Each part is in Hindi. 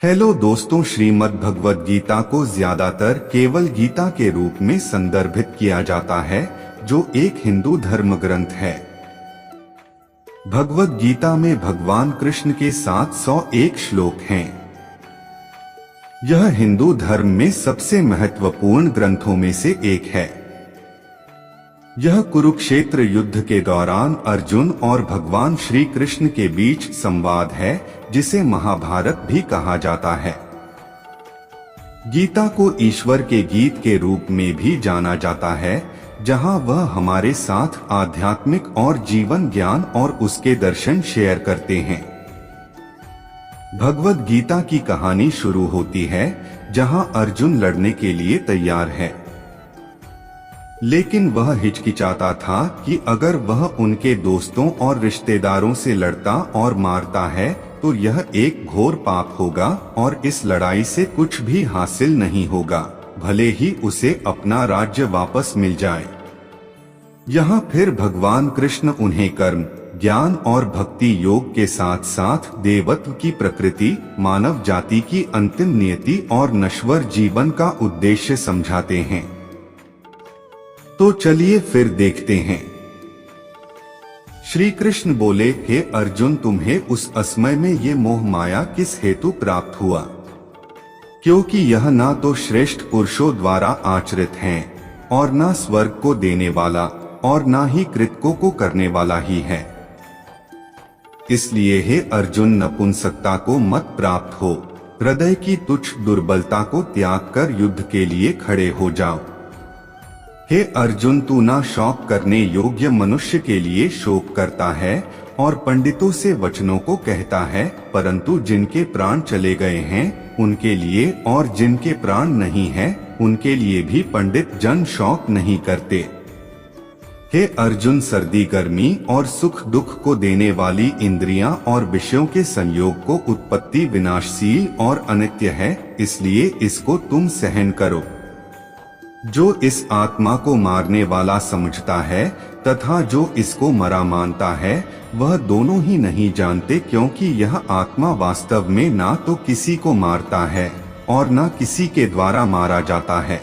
हेलो दोस्तों, श्रीमद् भगवद गीता को ज्यादातर केवल गीता के रूप में संदर्भित किया जाता है, जो एक हिंदू धर्म ग्रंथ है। भगवद गीता में भगवान कृष्ण के 701 श्लोक हैं। यह हिंदू धर्म में सबसे महत्वपूर्ण ग्रंथों में से एक है। यह कुरुक्षेत्र युद्ध के दौरान अर्जुन और भगवान श्री कृष्ण के बीच संवाद है, जिसे महाभारत भी कहा जाता है। गीता को ईश्वर के गीत के रूप में भी जाना जाता है, जहां वह हमारे साथ आध्यात्मिक और जीवन ज्ञान और उसके दर्शन शेयर करते हैं। भगवद गीता की कहानी शुरू होती है जहां अर्जुन लड़ने के लिए तैयार है, लेकिन वह हिचकिचाता था कि अगर वह उनके दोस्तों और रिश्तेदारों से लड़ता और मारता है तो यह एक घोर पाप होगा और इस लड़ाई से कुछ भी हासिल नहीं होगा, भले ही उसे अपना राज्य वापस मिल जाए। यहाँ फिर भगवान कृष्ण उन्हें कर्म, ज्ञान और भक्ति योग के साथ साथ देवत्व की प्रकृति, मानव जाति की अंतिम नियति और नश्वर जीवन का उद्देश्य समझाते हैं। तो चलिए फिर देखते हैं। श्री कृष्ण बोले, हे अर्जुन, तुम्हें उस असमय में ये मोह माया किस हेतु प्राप्त हुआ? क्योंकि यह ना तो श्रेष्ठ पुरुषों द्वारा आचरित है और ना स्वर्ग को देने वाला और ना ही कृतकों को करने वाला ही है। इसलिए हे अर्जुन, नपुंसकता को मत प्राप्त हो, हृदय की तुच्छ दुर्बलता को त्याग कर युद्ध के लिए खड़े हो जाओ। हे अर्जुन, तू ना शोक करने योग्य मनुष्य के लिए शोक करता है और पंडितों से वचनों को कहता है, परंतु जिनके प्राण चले गए हैं उनके लिए और जिनके प्राण नहीं हैं उनके लिए भी पंडित जन शोक नहीं करते। हे अर्जुन, सर्दी गर्मी और सुख दुख को देने वाली इंद्रियां और विषयों के संयोग को उत्पत्ति विनाशशील और अनित्य है, इसलिए इसको तुम सहन करो। जो इस आत्मा को मारने वाला समझता है तथा जो इसको मरा मानता है, वह दोनों ही नहीं जानते, क्योंकि यह आत्मा वास्तव में ना तो किसी को मारता है और ना किसी के द्वारा मारा जाता है।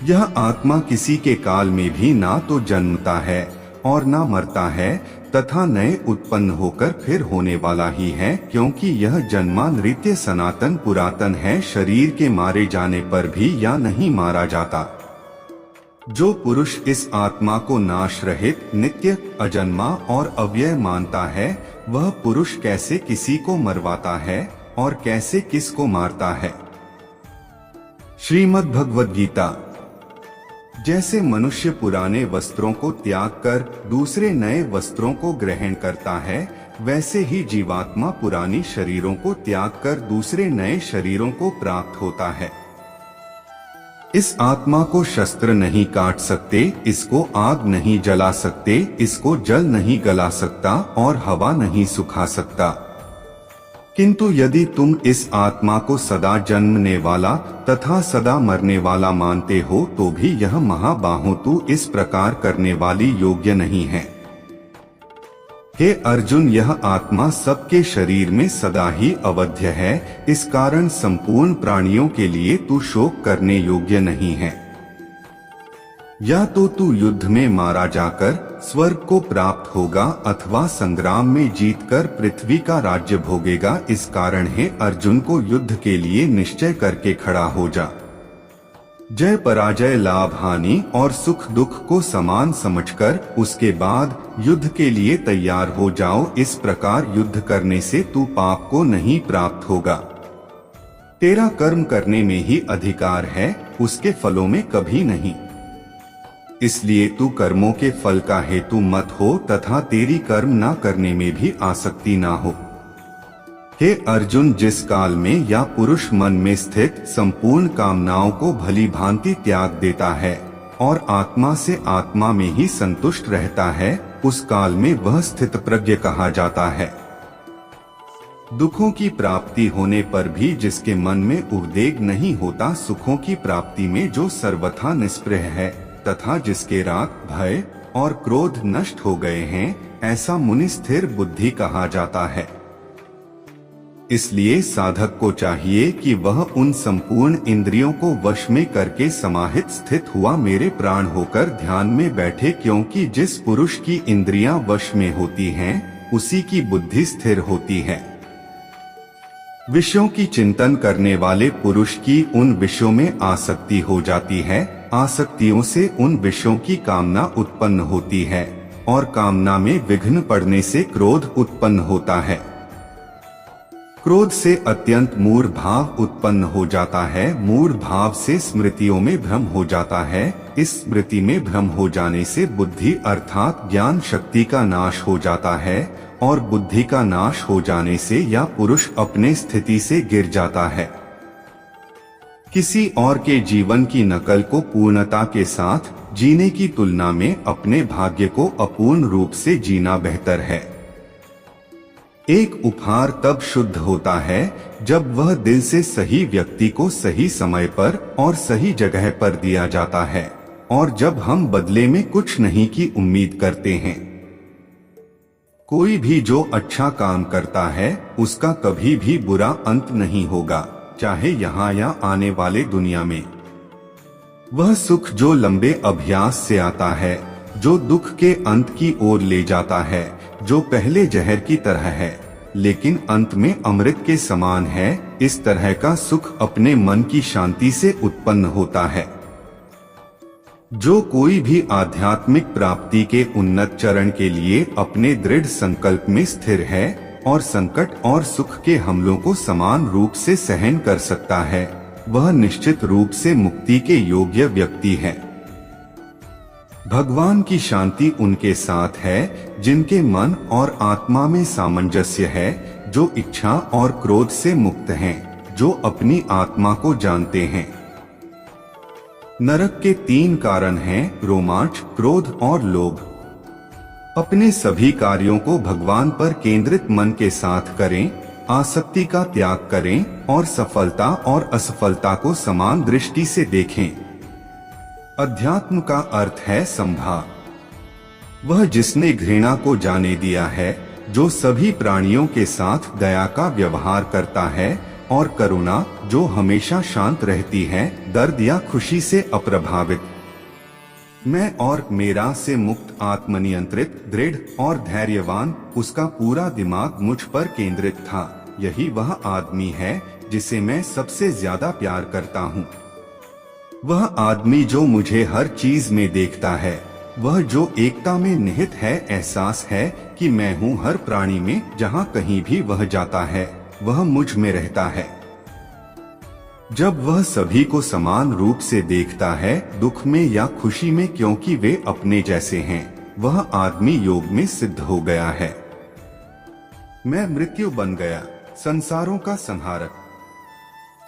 यह आत्मा किसी के काल में भी ना तो जन्मता है और ना मरता है तथा नए उत्पन्न होकर फिर होने वाला ही है, क्योंकि यह जन्मा नृत्य सनातन पुरातन है, शरीर के मारे जाने पर भी या नहीं मारा जाता। जो पुरुष इस आत्मा को नाश रहित, नित्य, अजन्मा और अव्यय मानता है, वह पुरुष कैसे किसी को मरवाता है और कैसे किसको मारता है। श्रीमद् भगवद गीता। जैसे मनुष्य पुराने वस्त्रों को त्याग कर दूसरे नए वस्त्रों को ग्रहण करता है, वैसे ही जीवात्मा पुरानी शरीरों को त्याग कर दूसरे नए शरीरों को प्राप्त होता है। इस आत्मा को शस्त्र नहीं काट सकते, इसको आग नहीं जला सकते, इसको जल नहीं गला सकता और हवा नहीं सुखा सकता। किंतु यदि तुम इस आत्मा को सदा जन्मने वाला तथा सदा मरने वाला मानते हो तो भी यह महाबाहो तू इस प्रकार करने वाली योग्य नहीं है। हे अर्जुन, यह आत्मा सबके शरीर में सदा ही अवध्य है, इस कारण संपूर्ण प्राणियों के लिए तू शोक करने योग्य नहीं है। या तो तू युद्ध में मारा जाकर स्वर्ग को प्राप्त होगा अथवा संग्राम में जीतकर पृथ्वी का राज्य भोगेगा। इस कारण है अर्जुन को युद्ध के लिए निश्चय करके खड़ा हो जा। जय पराजय, लाभ हानि और सुख दुख को समान समझकर उसके बाद युद्ध के लिए तैयार हो जाओ। इस प्रकार युद्ध करने से तू पाप को नहीं प्राप्त होगा। तेरा कर्म करने में ही अधिकार है, उसके फलों में कभी नहीं। इसलिए तू कर्मों के फल का हेतु मत हो तथा तेरी कर्म ना करने में भी आसक्ति ना हो। हे अर्जुन, जिस काल में या पुरुष मन में स्थित संपूर्ण कामनाओं को भली भांति त्याग देता है और आत्मा से आत्मा में ही संतुष्ट रहता है, उस काल में वह स्थित प्रज्ञ कहा जाता है। दुखों की प्राप्ति होने पर भी जिसके मन में उद्वेग नहीं होता, सुखों की प्राप्ति में जो सर्वथा निस्पृह है तथा जिसके राग, भय और क्रोध नष्ट हो गए हैं, ऐसा मुनि स्थिर बुद्धि कहा जाता है। इसलिए साधक को चाहिए कि वह उन संपूर्ण इंद्रियों को वश में करके समाहित स्थित हुआ मेरे प्राण होकर ध्यान में बैठे, क्योंकि जिस पुरुष की इंद्रियां वश में होती हैं, उसी की बुद्धि स्थिर होती है। विषयों की चिंतन करने वाले पुरुष की उन विषयों में आसक्ति हो जाती है, आसक्तियों से उन विषयों की कामना उत्पन्न होती है और कामना में विघ्न पड़ने से क्रोध उत्पन्न होता है। क्रोध से अत्यंत मूढ़ भाव उत्पन्न हो जाता है, मूढ़ भाव से स्मृतियों में भ्रम हो जाता है, इस स्मृति में भ्रम हो जाने से बुद्धि अर्थात ज्ञान शक्ति का नाश हो जाता है और बुद्धि का नाश हो जाने से यह पुरुष अपने स्थिति से गिर जाता है। किसी और के जीवन की नकल को पूर्णता के साथ जीने की तुलना में अपने भाग्य को अपूर्ण रूप से जीना बेहतर है। एक उपहार तब शुद्ध होता है जब वह दिल से सही व्यक्ति को सही समय पर और सही जगह पर दिया जाता है और जब हम बदले में कुछ नहीं की उम्मीद करते हैं। कोई भी जो अच्छा काम करता है उसका कभी भी बुरा अंत नहीं होगा, चाहे यहाँ या आने वाले दुनिया में। वह सुख जो लंबे अभ्यास से आता है, जो दुख के अंत की ओर ले जाता है, जो पहले जहर की तरह है लेकिन अंत में अमृत के समान है, इस तरह का सुख अपने मन की शांति से उत्पन्न होता है। जो कोई भी आध्यात्मिक प्राप्ति के उन्नत चरण के लिए अपने दृढ़ संकल्प में स्थिर है और संकट और सुख के हमलों को समान रूप से सहन कर सकता है, वह निश्चित रूप से मुक्ति के योग्य व्यक्ति है। भगवान की शांति उनके साथ है जिनके मन और आत्मा में सामंजस्य है, जो इच्छा और क्रोध से मुक्त हैं, जो अपनी आत्मा को जानते हैं। नरक के 3 कारण हैं, रोमांच, क्रोध और लोभ। अपने सभी कार्यों को भगवान पर केंद्रित मन के साथ करें, आसक्ति का त्याग करें और सफलता और असफलता को समान दृष्टि से देखें। अध्यात्म का अर्थ है समभाव। वह जिसने घृणा को जाने दिया है, जो सभी प्राणियों के साथ दया का व्यवहार करता है और करुणा जो हमेशा शांत रहती है, दर्द या खुशी से अप्रभावित। मैं और मेरा से मुक्त, आत्मनियंत्रित, दृढ़ और धैर्यवान, उसका पूरा दिमाग मुझ पर केंद्रित था। यही वह आदमी है जिसे मैं सबसे ज्यादा प्यार करता हूँ। वह आदमी जो मुझे हर चीज में देखता है, वह जो एकता में निहित है, एहसास है कि मैं हूँ हर प्राणी में, जहाँ कहीं भी वह जाता है वह मुझ में रहता है। जब वह सभी को समान रूप से देखता है, दुख में या खुशी में, क्योंकि वे अपने जैसे हैं, वह आदमी योग में सिद्ध हो गया है। मैं मृत्यु बन गया, संसारों का संहारक।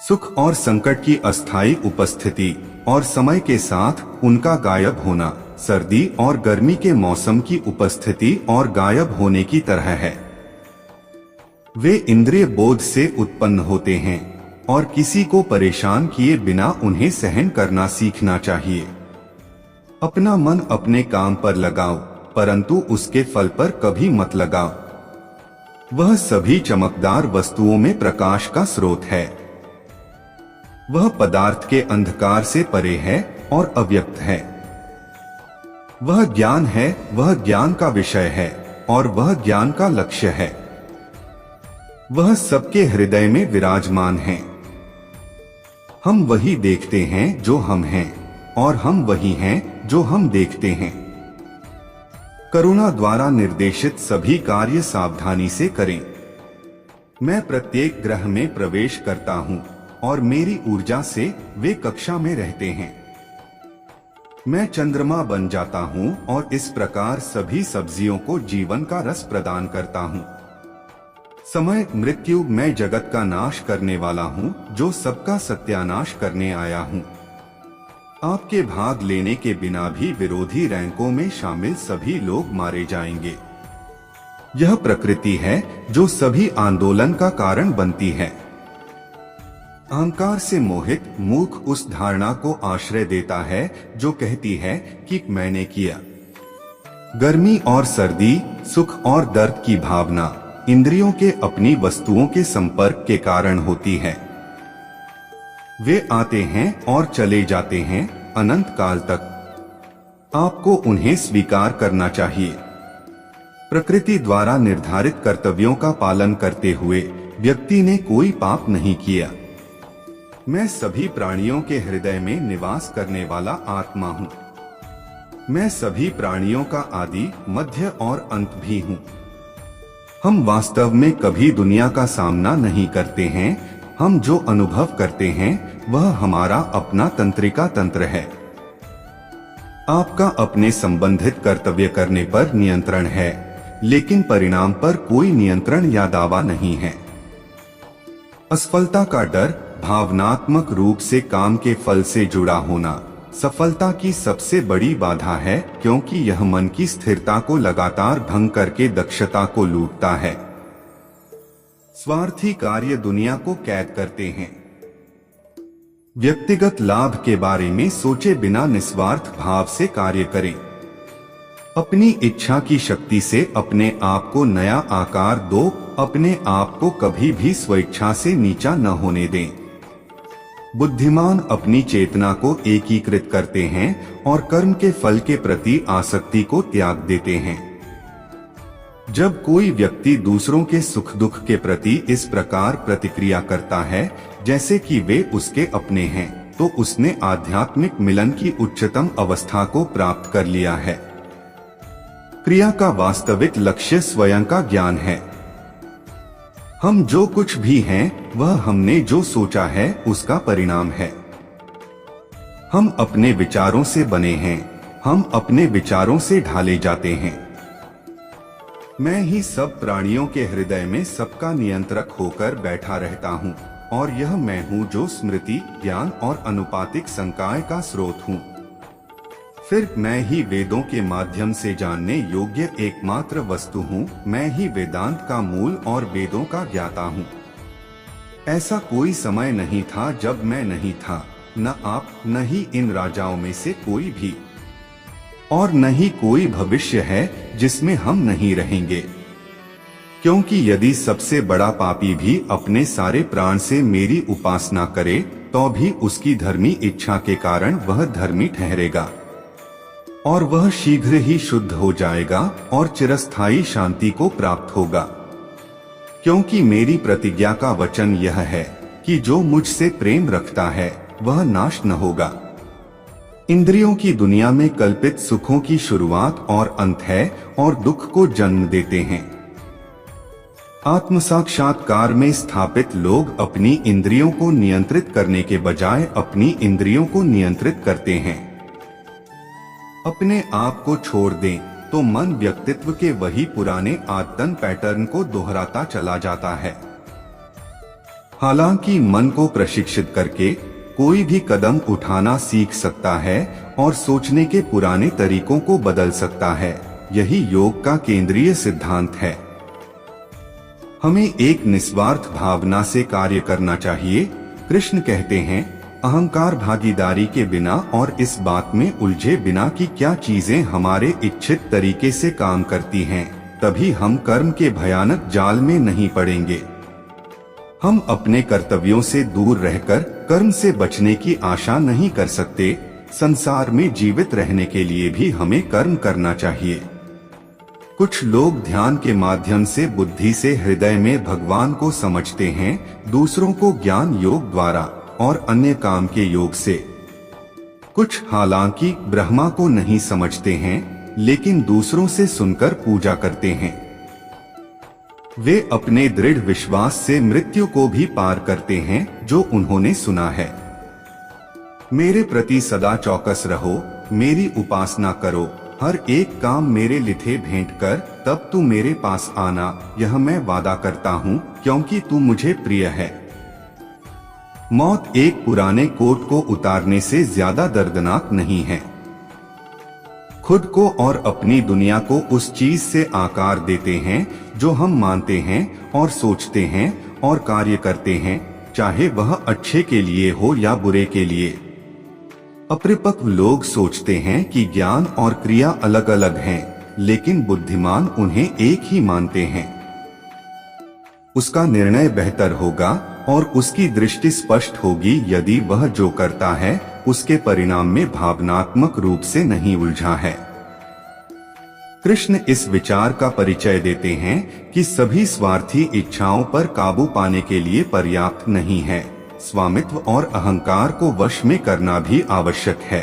सुख और संकट की अस्थायी उपस्थिति और समय के साथ उनका गायब होना सर्दी और गर्मी के मौसम की उपस्थिति और गायब होने की तरह है। वे इंद्रिय बोध से उत्पन्न होते हैं और किसी को परेशान किए बिना उन्हें सहन करना सीखना चाहिए। अपना मन अपने काम पर लगाओ, परंतु उसके फल पर कभी मत लगाओ। वह सभी चमकदार वस्तुओं में प्रकाश का स्रोत है। वह पदार्थ के अंधकार से परे है और अव्यक्त है। वह ज्ञान है, वह ज्ञान का विषय है और वह ज्ञान का लक्ष्य है। वह सबके हृदय में विराजमान है। हम वही देखते हैं जो हम हैं और हम वही हैं जो हम देखते हैं। करुणा द्वारा निर्देशित सभी कार्य सावधानी से करें। मैं प्रत्येक ग्रह में प्रवेश करता हूँ और मेरी ऊर्जा से वे कक्षा में रहते हैं। मैं चंद्रमा बन जाता हूँ और इस प्रकार सभी सब्जियों को जीवन का रस प्रदान करता हूँ। समय, मृत्यु, मैं जगत का नाश करने वाला हूँ, जो सबका सत्यानाश करने आया हूँ। आपके भाग लेने के बिना भी विरोधी रैंकों में शामिल सभी लोग मारे जाएंगे। यह प्रकृति है जो सभी आंदोलन का कारण बनती है। अहंकार से मोहित मूर्ख उस धारणा को आश्रय देता है जो कहती है कि मैंने किया। गर्मी और सर्दी, सुख और दर्द की भावना, इंद्रियों के अपनी वस्तुओं के संपर्क के कारण होती है। वे आते हैं और चले जाते हैं अनंत काल तक। आपको उन्हें स्वीकार करना चाहिए। प्रकृति द्वारा निर्धारित कर्तव्यों का पालन करते हुए व्यक्ति ने कोई पाप नहीं किया। मैं सभी प्राणियों के हृदय में निवास करने वाला आत्मा हूँ। मैं सभी प्राणियों का आदि, मध्य और अंत भी हूँ। हम वास्तव में कभी दुनिया का सामना नहीं करते हैं। हम जो अनुभव करते हैं वह हमारा अपना तंत्रिका तंत्र है। आपका अपने संबंधित कर्तव्य करने पर नियंत्रण है, लेकिन परिणाम पर कोई नियंत्रण या दावा नहीं है। असफलता का डर, भावनात्मक रूप से काम के फल से जुड़ा होना, सफलता की सबसे बड़ी बाधा है, क्योंकि यह मन की स्थिरता को लगातार भंग करके दक्षता को लूटता है। स्वार्थी कार्य दुनिया को कैद करते हैं। व्यक्तिगत लाभ के बारे में सोचे बिना निस्वार्थ भाव से कार्य करें। अपनी इच्छा की शक्ति से अपने आप को नया आकार दो। अपने आप को कभी भी स्वेच्छा से नीचा न होने दें। बुद्धिमान अपनी चेतना को एकीकृत करते हैं और कर्म के फल के प्रति आसक्ति को त्याग देते हैं। जब कोई व्यक्ति दूसरों के सुख दुख के प्रति इस प्रकार प्रतिक्रिया करता है जैसे कि वे उसके अपने हैं, तो उसने आध्यात्मिक मिलन की उच्चतम अवस्था को प्राप्त कर लिया है। क्रिया का वास्तविक लक्ष्य स्वयं का ज्ञान है। हम जो कुछ भी हैं, वह हमने जो सोचा है उसका परिणाम है। हम अपने विचारों से बने हैं। हम अपने विचारों से ढाले जाते हैं। मैं ही सब प्राणियों के हृदय में सबका नियंत्रक होकर बैठा रहता हूँ, और यह मैं हूँ जो स्मृति, ज्ञान और अनुपातिक संकाय का स्रोत हूँ। फिर मैं ही वेदों के माध्यम से जानने योग्य एकमात्र वस्तु हूँ। मैं ही वेदांत का मूल और वेदों का ज्ञाता हूँ। ऐसा कोई समय नहीं था जब मैं नहीं था, न आप, न ही इन राजाओं में से कोई भी, और न ही कोई भविष्य है जिसमें हम नहीं रहेंगे। क्योंकि यदि सबसे बड़ा पापी भी अपने सारे प्राण से मेरी उपासना करे, तो भी उसकी धर्मी इच्छा के कारण वह धर्मी ठहरेगा, और वह शीघ्र ही शुद्ध हो जाएगा और चिरस्थायी शांति को प्राप्त होगा। क्योंकि मेरी प्रतिज्ञा का वचन यह है कि जो मुझसे प्रेम रखता है वह नाश न होगा। इंद्रियों की दुनिया में कल्पित सुखों की शुरुआत और अंत है और दुख को जन्म देते हैं। आत्म साक्षात्कार में स्थापित लोग अपनी इंद्रियों को नियंत्रित करने के बजाय अपनी इंद्रियों को नियंत्रित करते हैं। अपने आप को छोड़ दें तो मन व्यक्तित्व के वही पुराने आदतन पैटर्न को दोहराता चला जाता है। हालांकि मन को प्रशिक्षित करके कोई भी कदम उठाना सीख सकता है और सोचने के पुराने तरीकों को बदल सकता है। यही योग का केंद्रीय सिद्धांत है। हमें एक निस्वार्थ भावना से कार्य करना चाहिए। कृष्ण कहते हैं, अहंकार भागीदारी के बिना और इस बात में उलझे बिना कि क्या चीजें हमारे इच्छित तरीके से काम करती हैं, तभी हम कर्म के भयानक जाल में नहीं पड़ेंगे। हम अपने कर्तव्यों से दूर रहकर कर्म से बचने की आशा नहीं कर सकते। संसार में जीवित रहने के लिए भी हमें कर्म करना चाहिए। कुछ लोग ध्यान के माध्यम से बुद्धि से हृदय में भगवान को समझते हैं, दूसरों को ज्ञान योग द्वारा और अन्य काम के योग से। कुछ हालांकि ब्रह्मा को नहीं समझते हैं, लेकिन दूसरों से सुनकर पूजा करते हैं। वे अपने दृढ़ विश्वास से मृत्यु को भी पार करते हैं जो उन्होंने सुना है। मेरे प्रति सदा चौकस रहो, मेरी उपासना करो, हर एक काम मेरे लिथे भेंट कर, तब तू मेरे पास आना, यह मैं वादा करता हूँ, क्योंकि तू मुझे प्रिय है। मौत एक पुराने कोट को उतारने से ज्यादा दर्दनाक नहीं है। खुद को और अपनी दुनिया को उस चीज से आकार देते हैं जो हम मानते हैं और सोचते हैं और कार्य करते हैं, चाहे वह अच्छे के लिए हो या बुरे के लिए। अपरिपक्व लोग सोचते हैं कि ज्ञान और क्रिया अलग अलग हैं, लेकिन बुद्धिमान उन्हें एक ही मानते हैं। उसका निर्णय बेहतर होगा और उसकी दृष्टि स्पष्ट होगी यदि वह जो करता है उसके परिणाम में भावनात्मक रूप से नहीं उलझा है। कृष्ण इस विचार का परिचय देते हैं कि सभी स्वार्थी इच्छाओं पर काबू पाने के लिए पर्याप्त नहीं है, स्वामित्व और अहंकार को वश में करना भी आवश्यक है।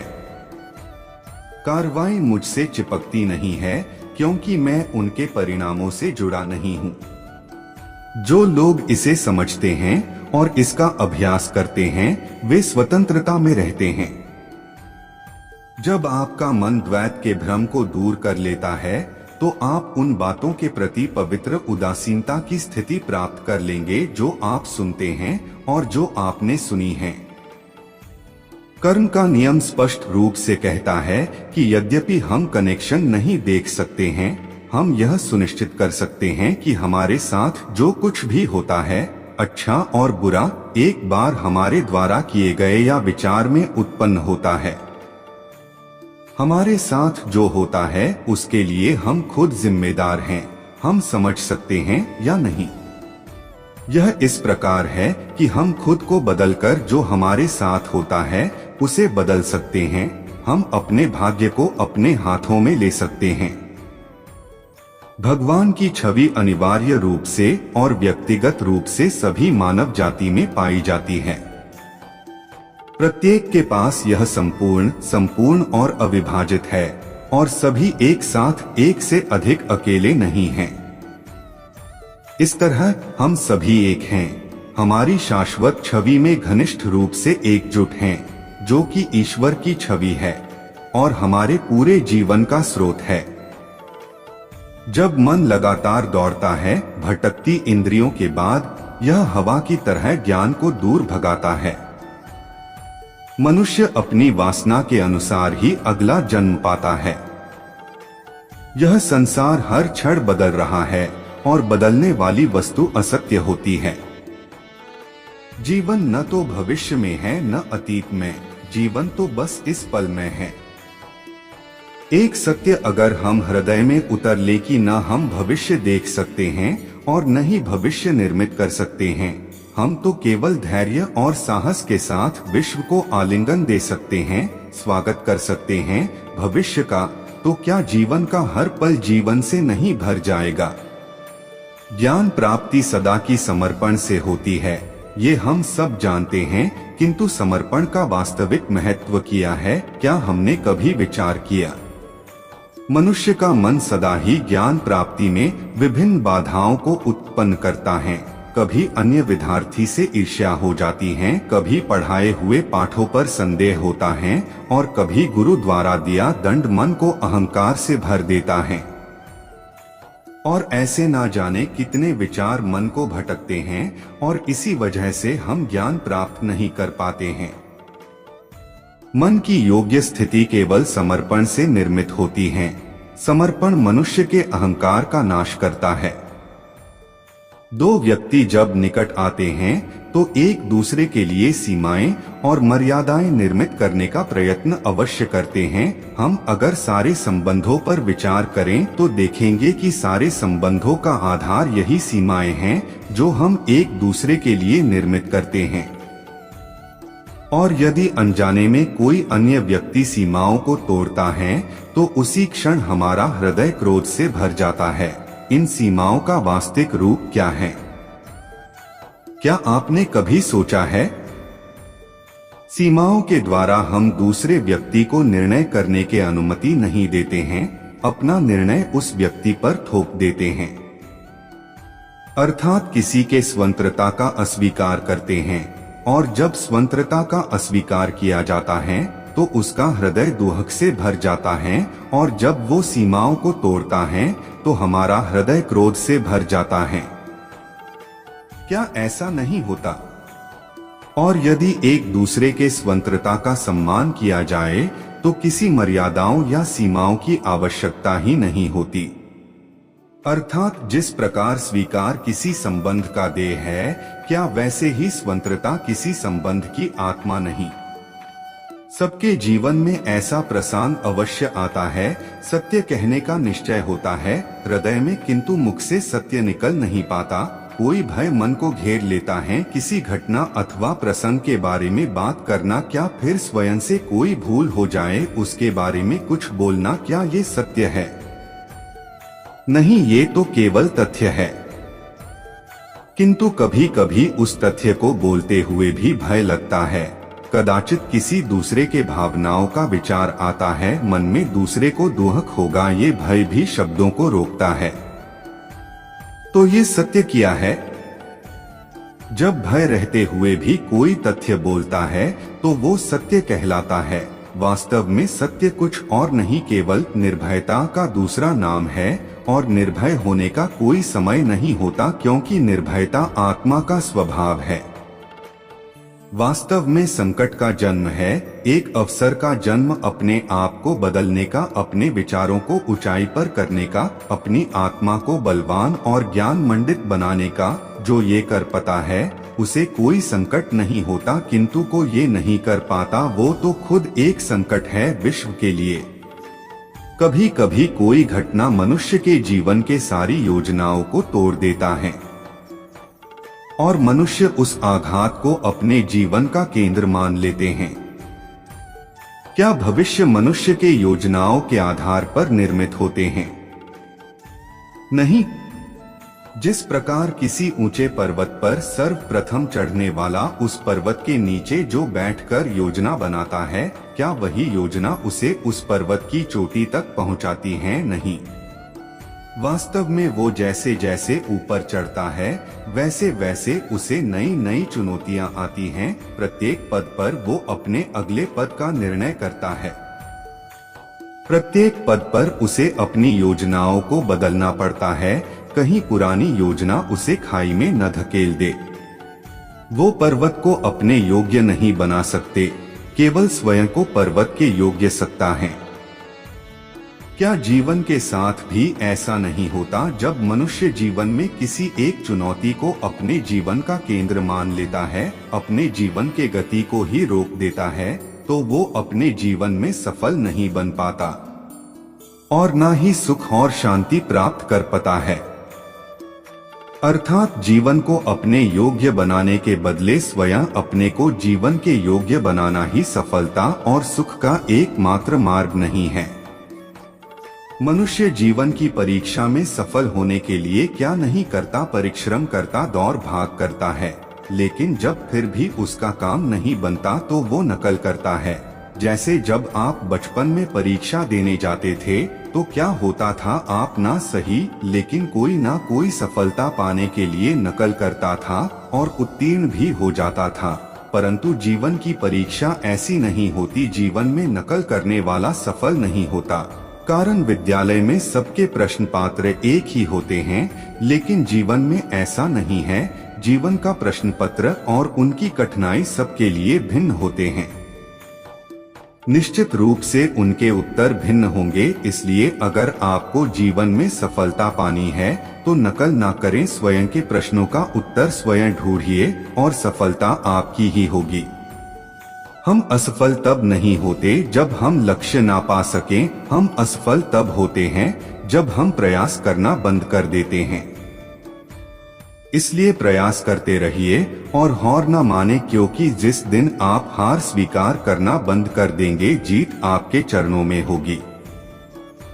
कार्रवाई मुझसे चिपकती नहीं है क्योंकि मैं उनके परिणामों से जुड़ा नहीं हूँ। जो लोग इसे समझते हैं और इसका अभ्यास करते हैं वे स्वतंत्रता में रहते हैं। जब आपका मन द्वैत के भ्रम को दूर कर लेता है तो आप उन बातों के प्रति पवित्र उदासीनता की स्थिति प्राप्त कर लेंगे जो आप सुनते हैं और जो आपने सुनी है। कर्म का नियम स्पष्ट रूप से कहता है कि यद्यपि हम कनेक्शन नहीं देख सकते हैं, हम यह सुनिश्चित कर सकते हैं कि हमारे साथ जो कुछ भी होता है, अच्छा और बुरा, एक बार हमारे द्वारा किए गए या विचार में उत्पन्न होता है। हमारे साथ जो होता है उसके लिए हम खुद जिम्मेदार हैं, हम समझ सकते हैं या नहीं। यह इस प्रकार है कि हम खुद को बदलकर जो हमारे साथ होता है उसे बदल सकते हैं, हम अपने भाग्य को अपने हाथों में ले सकते हैं। भगवान की छवि अनिवार्य रूप से और व्यक्तिगत रूप से सभी मानव जाति में पाई जाती है। प्रत्येक के पास यह संपूर्ण और अविभाजित है और सभी एक साथ एक से अधिक अकेले नहीं हैं। इस तरह हम सभी एक हैं, हमारी शाश्वत छवि में घनिष्ठ रूप से एकजुट हैं, जो कि ईश्वर की छवि है और हमारे पूरे जीवन का स्रोत है। जब मन लगातार दौड़ता है भटकती इंद्रियों के बाद, यह हवा की तरह ज्ञान को दूर भगाता है। मनुष्य अपनी वासना के अनुसार ही अगला जन्म पाता है। यह संसार हर क्षण बदल रहा है और बदलने वाली वस्तु असत्य होती है। जीवन न तो भविष्य में है न अतीत में, जीवन तो बस इस पल में है। एक सत्य अगर हम हृदय में उतर ले कि न हम भविष्य देख सकते हैं और न ही भविष्य निर्मित कर सकते हैं, हम तो केवल धैर्य और साहस के साथ विश्व को आलिंगन दे सकते हैं, स्वागत कर सकते हैं भविष्य का, तो क्या जीवन का हर पल जीवन से नहीं भर जाएगा? ज्ञान प्राप्ति सदा की समर्पण से होती है, ये हम सब जानते हैं, किंतु समर्पण का वास्तविक महत्व क्या है, क्या हमने कभी विचार किया? मनुष्य का मन सदा ही ज्ञान प्राप्ति में विभिन्न बाधाओं को उत्पन्न करता है। कभी अन्य विद्यार्थी से ईर्ष्या हो जाती है, कभी पढ़ाए हुए पाठों पर संदेह होता है और कभी गुरु द्वारा दिया दंड मन को अहंकार से भर देता है। और ऐसे ना जाने कितने विचार मन को भटकते हैं और इसी वजह से हम ज्ञान प्राप्त नहीं कर पाते हैं। मन की योग्य स्थिति केवल समर्पण से निर्मित होती है। समर्पण मनुष्य के अहंकार का नाश करता है। दो व्यक्ति जब निकट आते हैं तो एक दूसरे के लिए सीमाएं और मर्यादाएं निर्मित करने का प्रयत्न अवश्य करते हैं। हम अगर सारे संबंधों पर विचार करें तो देखेंगे कि सारे संबंधों का आधार यही सीमाएं हैं जो हम एक दूसरे के लिए निर्मित करते हैं। और यदि अनजाने में कोई अन्य व्यक्ति सीमाओं को तोड़ता है तो उसी क्षण हमारा हृदय क्रोध से भर जाता है। इन सीमाओं का वास्तविक रूप क्या है? क्या आपने कभी सोचा है? सीमाओं के द्वारा हम दूसरे व्यक्ति को निर्णय करने की अनुमति नहीं देते हैं, अपना निर्णय उस व्यक्ति पर थोप देते हैं। अर्थात किसी के स्वतंत्रता का अस्वीकार करते हैं, और जब स्वतंत्रता का अस्वीकार किया जाता है तो उसका हृदय दुख से भर जाता है, और जब वो सीमाओं को तोड़ता है तो हमारा हृदय क्रोध से भर जाता है। क्या ऐसा नहीं होता? और यदि एक दूसरे के स्वतंत्रता का सम्मान किया जाए तो किसी मर्यादाओं या सीमाओं की आवश्यकता ही नहीं होती। अर्थात जिस प्रकार स्वीकार किसी संबंध का देह है, क्या वैसे ही स्वतंत्रता किसी संबंध की आत्मा नहीं। सबके जीवन में ऐसा प्रसंग अवश्य आता है, सत्य कहने का निश्चय होता है हृदय में, किंतु मुख से सत्य निकल नहीं पाता। कोई भय मन को घेर लेता है, किसी घटना अथवा प्रसंग के बारे में बात करना, क्या फिर स्वयं से कोई भूल हो जाए उसके बारे में कुछ बोलना, क्या ये सत्य है? नहीं, ये तो केवल तथ्य है। किंतु कभी कभी उस तथ्य को बोलते हुए भी भय लगता है। कदाचित किसी दूसरे के भावनाओं का विचार आता है, मन में दूसरे को दुख होगा, ये भय भी शब्दों को रोकता है। तो ये सत्य क्या है? जब भय रहते हुए भी कोई तथ्य बोलता है तो वो सत्य कहलाता है। वास्तव में सत्य कुछ और नहीं, केवल निर्भयता का दूसरा नाम है। और निर्भय होने का कोई समय नहीं होता, क्योंकि निर्भयता आत्मा का स्वभाव है। वास्तव में संकट का जन्म है, एक अवसर का जन्म, अपने आप को बदलने का, अपने विचारों को ऊंचाई पर करने का, अपनी आत्मा को बलवान और ज्ञान मंडित बनाने का। जो ये कर पाता है उसे कोई संकट नहीं होता, किंतु को ये नहीं कर पाता वो तो खुद एक संकट है विश्व के लिए। कभी कभी कोई घटना मनुष्य के जीवन के सारी योजनाओं को तोड़ देता है और मनुष्य उस आघात को अपने जीवन का केंद्र मान लेते हैं। क्या भविष्य मनुष्य के योजनाओं के आधार पर निर्मित होते हैं? नहीं। जिस प्रकार किसी ऊंचे पर्वत पर सर्वप्रथम चढ़ने वाला उस पर्वत के नीचे जो बैठकर योजना बनाता है, क्या वही योजना उसे उस पर्वत की चोटी तक पहुंचाती है? नहीं। वास्तव में वो जैसे जैसे ऊपर चढ़ता है वैसे वैसे उसे नई नई चुनौतियां आती हैं। प्रत्येक पद पर वो अपने अगले पद का निर्णय करता है। प्रत्येक पद पर उसे अपनी योजनाओं को बदलना पड़ता है, कहीं पुरानी योजना उसे खाई में न धकेल दे। वो पर्वत को अपने योग्य नहीं बना सकते, केवल स्वयं को पर्वत के योग्य सकता है। क्या जीवन के साथ भी ऐसा नहीं होता? जब मनुष्य जीवन में किसी एक चुनौती को अपने जीवन का केंद्र मान लेता है, अपने जीवन के गति को ही रोक देता है, तो वो अपने जीवन में सफल नहीं बन पाता और न ही सुख और शांति प्राप्त कर पाता है। अर्थात जीवन को अपने योग्य बनाने के बदले स्वयं अपने को जीवन के योग्य बनाना ही सफलता और सुख का एकमात्र मार्ग नहीं है। मनुष्य जीवन की परीक्षा में सफल होने के लिए क्या नहीं करता? परिश्रम करता, दौड़ भाग करता है, लेकिन जब फिर भी उसका काम नहीं बनता तो वो नकल करता है। जैसे जब आप बचपन में परीक्षा देने जाते थे तो क्या होता था? आप ना सही लेकिन कोई ना कोई सफलता पाने के लिए नकल करता था और उत्तीर्ण भी हो जाता था। परंतु जीवन की परीक्षा ऐसी नहीं होती। जीवन में नकल करने वाला सफल नहीं होता, कारण विद्यालय में सबके प्रश्न पात्र एक ही होते हैं, लेकिन जीवन में ऐसा नहीं है। जीवन का प्रश्न पत्र और उनकी कठिनाई सबके लिए भिन्न होते हैं। निश्चित रूप से उनके उत्तर भिन्न होंगे। इसलिए अगर आपको जीवन में सफलता पानी है तो नकल ना करें, स्वयं के प्रश्नों का उत्तर स्वयं ढूंढिए और सफलता आपकी ही होगी। हम असफल तब नहीं होते जब हम लक्ष्य ना पा सकें, हम असफल तब होते हैं जब हम प्रयास करना बंद कर देते हैं। इसलिए प्रयास करते रहिए और हार न माने, क्योंकि जिस दिन आप हार स्वीकार करना बंद कर देंगे, जीत आपके चरणों में होगी।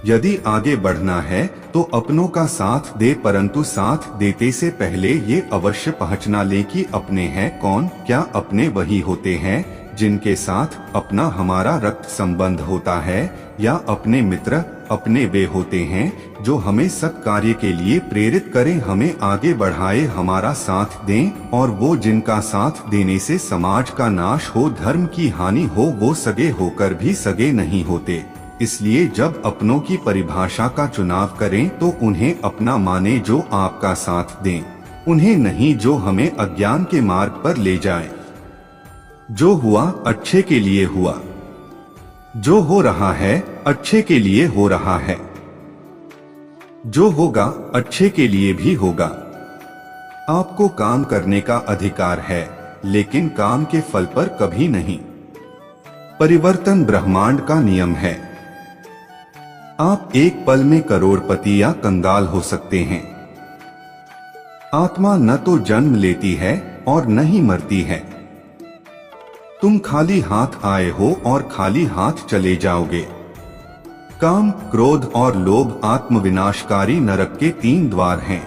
यदि आगे बढ़ना है तो अपनों का साथ दे, परंतु साथ देते से पहले ये अवश्य पहचान ले कि अपने हैं कौन। क्या अपने वही होते हैं जिनके साथ अपना हमारा रक्त संबंध होता है, या अपने मित्र अपने वे होते हैं जो हमें सत्कार्य के लिए प्रेरित करें, हमें आगे बढ़ाए, हमारा साथ दें। और वो जिनका साथ देने से समाज का नाश हो, धर्म की हानि हो, वो सगे होकर भी सगे नहीं होते। इसलिए जब अपनों की परिभाषा का चुनाव करें तो उन्हें अपना माने जो आपका साथ दें, उन्हें नहीं जो हमें अज्ञान के मार्ग पर ले जाए। जो हुआ अच्छे के लिए हुआ, जो हो रहा है अच्छे के लिए हो रहा है, जो होगा अच्छे के लिए भी होगा। आपको काम करने का अधिकार है, लेकिन काम के फल पर कभी नहीं। परिवर्तन ब्रह्मांड का नियम है। आप एक पल में करोड़पति या कंगाल हो सकते हैं। आत्मा न तो जन्म लेती है और न ही मरती है। तुम खाली हाथ आए हो और खाली हाथ चले जाओगे। काम, क्रोध और लोभ आत्मविनाशकारी नरक के 3 द्वार हैं।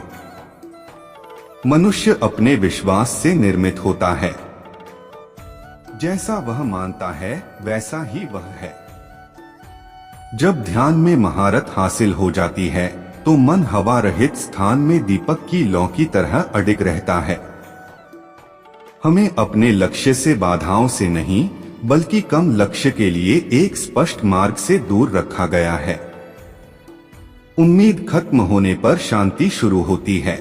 मनुष्य अपने विश्वास से निर्मित होता है। जैसा वह मानता है वैसा ही वह है। जब ध्यान में महारत हासिल हो जाती है तो मन हवा रहित स्थान में दीपक की लौ की तरह अडिग रहता है। हमें अपने लक्ष्य से बाधाओं से नहीं बल्कि कम लक्ष्य के लिए एक स्पष्ट मार्ग से दूर रखा गया है। उम्मीद खत्म होने पर शांति शुरू होती है।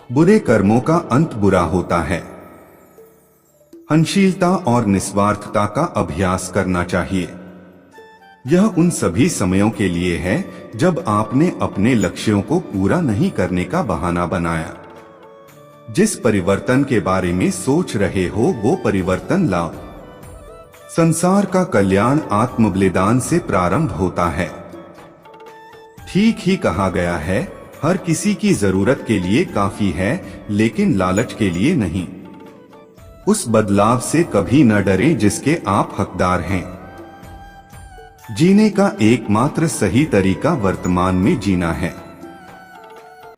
बुरे कर्मों का अंत बुरा होता है। सहनशीलता और निस्वार्थता का अभ्यास करना चाहिए। यह उन सभी समयों के लिए है जब आपने अपने लक्ष्यों को पूरा नहीं करने का बहाना बनाया। जिस परिवर्तन के बारे में सोच रहे हो वो परिवर्तन लाओ। संसार का कल्याण आत्मबलिदान से प्रारंभ होता है। ठीक ही कहा गया है, हर किसी की जरूरत के लिए काफी है लेकिन लालच के लिए नहीं। उस बदलाव से कभी न डरें जिसके आप हकदार हैं। जीने का एकमात्र सही तरीका वर्तमान में जीना है।